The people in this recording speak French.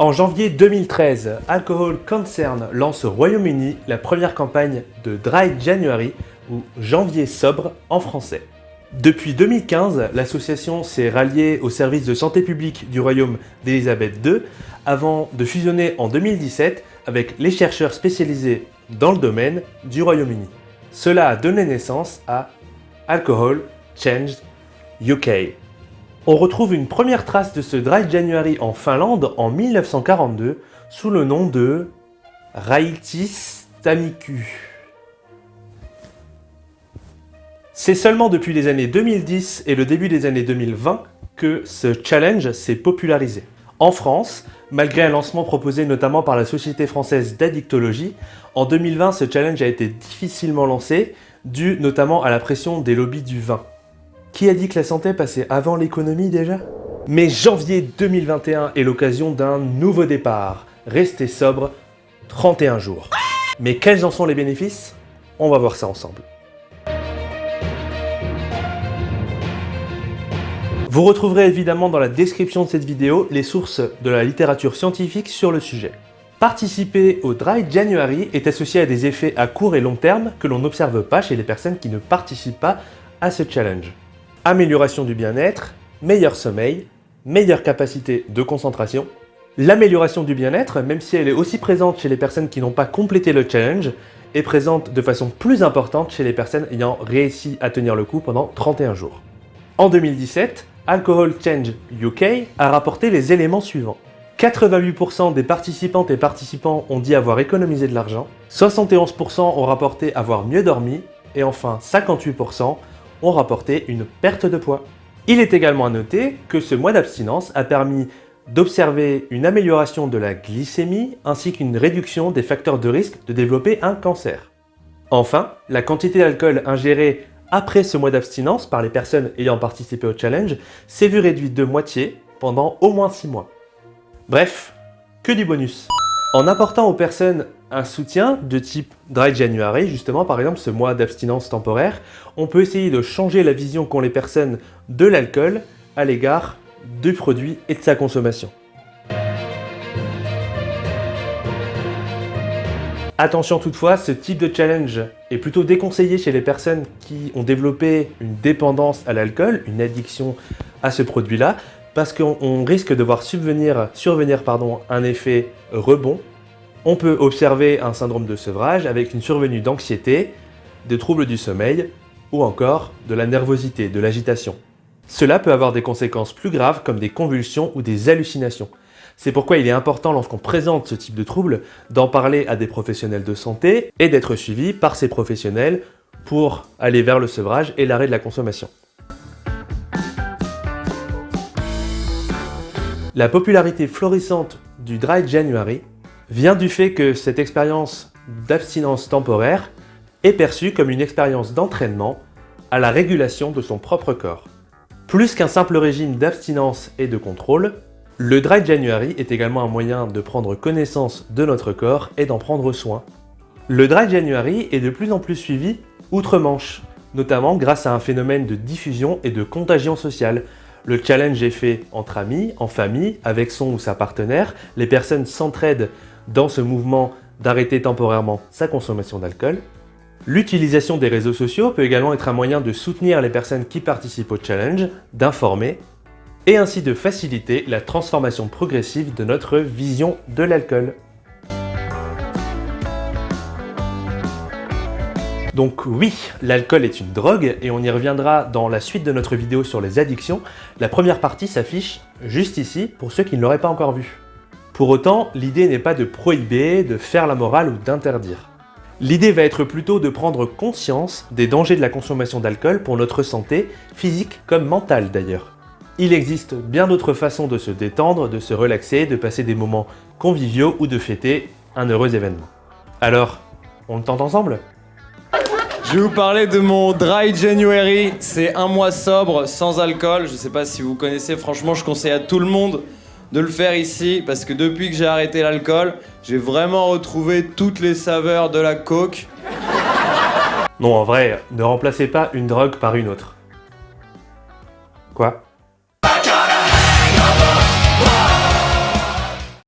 En janvier 2013, Alcohol Concern lance au Royaume-Uni la première campagne de Dry January, ou Janvier sobre en français. Depuis 2015, l'association s'est ralliée au service de santé publique du royaume d'Élisabeth II avant de fusionner en 2017 avec les chercheurs spécialisés dans le domaine du Royaume-Uni. Cela a donné naissance à Alcohol Change UK. On retrouve une première trace de ce Dry January en Finlande en 1942 sous le nom de Raitis Tamikku. C'est seulement depuis les années 2010 et le début des années 2020 que ce challenge s'est popularisé. En France, malgré un lancement proposé notamment par la Société française d'addictologie, en 2020 ce challenge a été difficilement lancé, dû notamment à la pression des lobbies du vin. Qui a dit que la santé passait avant l'économie déjà? Mais janvier 2021 est l'occasion d'un nouveau départ. Restez sobre 31 jours. Mais quels en sont les bénéfices? On va voir ça ensemble. Vous retrouverez évidemment dans la description de cette vidéo les sources de la littérature scientifique sur le sujet. Participer au Dry January est associé à des effets à court et long terme que l'on n'observe pas chez les personnes qui ne participent pas à ce challenge. Amélioration du bien-être, meilleur sommeil, meilleure capacité de concentration. L'amélioration du bien-être, même si elle est aussi présente chez les personnes qui n'ont pas complété le challenge, est présente de façon plus importante chez les personnes ayant réussi à tenir le coup pendant 31 jours. En 2017, Alcohol Change UK a rapporté les éléments suivants. 88% des participantes et participants ont dit avoir économisé de l'argent, 71% ont rapporté avoir mieux dormi, et enfin 58% ont rapporté une perte de poids. Il est également à noter que ce mois d'abstinence a permis d'observer une amélioration de la glycémie ainsi qu'une réduction des facteurs de risque de développer un cancer. Enfin, la quantité d'alcool ingérée après ce mois d'abstinence par les personnes ayant participé au challenge s'est vue réduite de moitié pendant au moins 6 mois. Bref, que du bonus. En apportant aux personnes un soutien de type Dry January, justement par exemple ce mois d'abstinence temporaire, on peut essayer de changer la vision qu'ont les personnes de l'alcool à l'égard du produit et de sa consommation. Attention toutefois, ce type de challenge est plutôt déconseillé chez les personnes qui ont développé une dépendance à l'alcool, une addiction à ce produit-là, parce qu'on risque de voir survenir un effet rebond. On peut observer un syndrome de sevrage avec une survenue d'anxiété, de troubles du sommeil ou encore de la nervosité, de l'agitation. Cela peut avoir des conséquences plus graves comme des convulsions ou des hallucinations. C'est pourquoi il est important lorsqu'on présente ce type de troubles d'en parler à des professionnels de santé et d'être suivi par ces professionnels pour aller vers le sevrage et l'arrêt de la consommation. La popularité florissante du Dry January vient du fait que cette expérience d'abstinence temporaire est perçue comme une expérience d'entraînement à la régulation de son propre corps. Plus qu'un simple régime d'abstinence et de contrôle, le Dry January est également un moyen de prendre connaissance de notre corps et d'en prendre soin. Le Dry January est de plus en plus suivi outre-Manche, notamment grâce à un phénomène de diffusion et de contagion sociale. Le challenge est fait entre amis, en famille, avec son ou sa partenaire. Les personnes s'entraident dans ce mouvement d'arrêter temporairement sa consommation d'alcool. L'utilisation des réseaux sociaux peut également être un moyen de soutenir les personnes qui participent au challenge, d'informer, et ainsi de faciliter la transformation progressive de notre vision de l'alcool. Donc oui, l'alcool est une drogue et on y reviendra dans la suite de notre vidéo sur les addictions. La première partie s'affiche juste ici pour ceux qui ne l'auraient pas encore vue. Pour autant, l'idée n'est pas de prohiber, de faire la morale ou d'interdire. L'idée va être plutôt de prendre conscience des dangers de la consommation d'alcool pour notre santé, physique comme mentale d'ailleurs. Il existe bien d'autres façons de se détendre, de se relaxer, de passer des moments conviviaux ou de fêter un heureux événement. Alors, on le tente ensemble ? Je vais vous parler de mon Dry January. C'est un mois sobre, sans alcool. Je sais pas si vous connaissez, franchement, je conseille à tout le monde de le faire ici parce que depuis que j'ai arrêté l'alcool, j'ai vraiment retrouvé toutes les saveurs de la coke. Non, en vrai, ne remplacez pas une drogue par une autre. Quoi ?